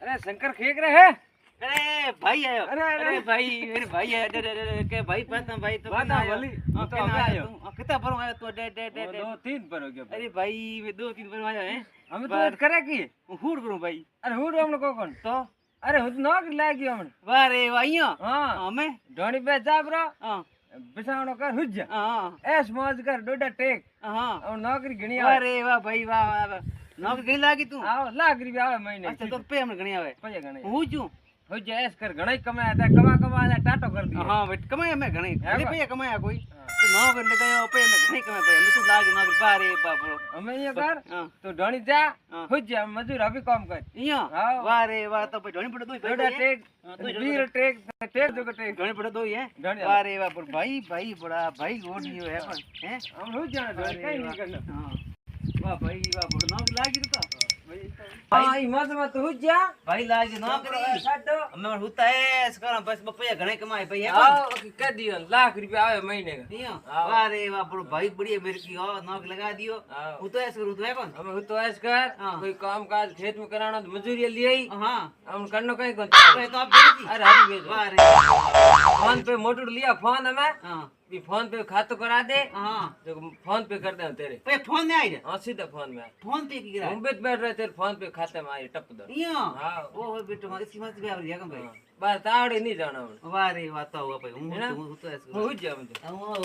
अरे शंकर खेक रहे है। अरे भाई आयो अरे भाई मेरे भाई आयो अरे के भाई पता भाई तो बात आयो भली, हाँ, तो कितना अबे आयो आयो। तुम? कितना पर आयो तो डे डे डे डे दो तीन पर हो गया। अरे भाई मैं 2-3 पर आयो है हमें तो एक करे की। हूड़ करूं भाई अरे हुड हमने कोकन तो अरे हुड नौकरी लागी हमने। वाह रे वाइयो हाँ हमें ढोणी पे जाबरो हां बिसावणो कर हुज हां ऐस मौज कर डोडा टेक हां और नौकरी घणी वाह आवे। रे वाह भाई वाह नौकरी गई लागी तू आओ लाख रुपया आवे महीने। अच्छा तो पे हमने घणी आवे पजे घणे હું છું हुज ऐस कर घणा कमाया था कमा ने टाटो कर दिया। हाँ बेट कमाया मैं घणी है घणी बा? पैसा कमाया कोई हाँ। तो नौकरी ले गयो पे मैं घणी कमाया भाई मैं तो लाग नौकरी बारे बाप हमें ये कर हां तो ढोणी जा हाँ। हुज मजूर अभी काम कर इया हाँ। वाह रे वाह तो भाई ढोणी पड़े दो डोडा टेक हाँ, तो बीर टेक टेक जो टेक ढोणी पड़े दो है ढोणी वाह रे वाह पर भाई भाई बड़ा भाई गोड नियो है पर हैं हम हुज जाना ढोणी कहीं नहीं करना। हां वाह भाई वाह बड़ा नौकरी लागी तो हाँ ई मत मत हुज जा भाई लागी नौकरी साडो हमें होता है इसका बस बपैया घणे कमाए भाई है आओ कह दियो लाख रुपया आवे महीने का। इया हाँ। वाह रे वाह बड़ा भाई बढ़िया मेरे की हो नौकरी लगा दियो हाँ। हूं तो ऐसे करूं तो है कौन हमें तो ऐस कर हाँ। कोई काम काज खेत में कराना तो मजूरी ले आई हां हम करनो कहीं को तो आप भेजी अरे हम भेजो वाह रे फोन पे मोटर लिया फोन हमें हां भी फोन पे खातो करा दे हां जो फोन पे कर दे तेरे पे फोन में आई रे हाँ सीधा फोन में फोन पे की गिरा हम भी बैठ रहे तेरे फोन पे खाते में आई टप दो इया हाँ। ओ बेटो मारे सीमा से आ रही है भाई बस तावड़े नहीं जाना हम वाह रे वाह तो हुआ भाई है ना? हूं तो ऐसे हो जा मुझे करूं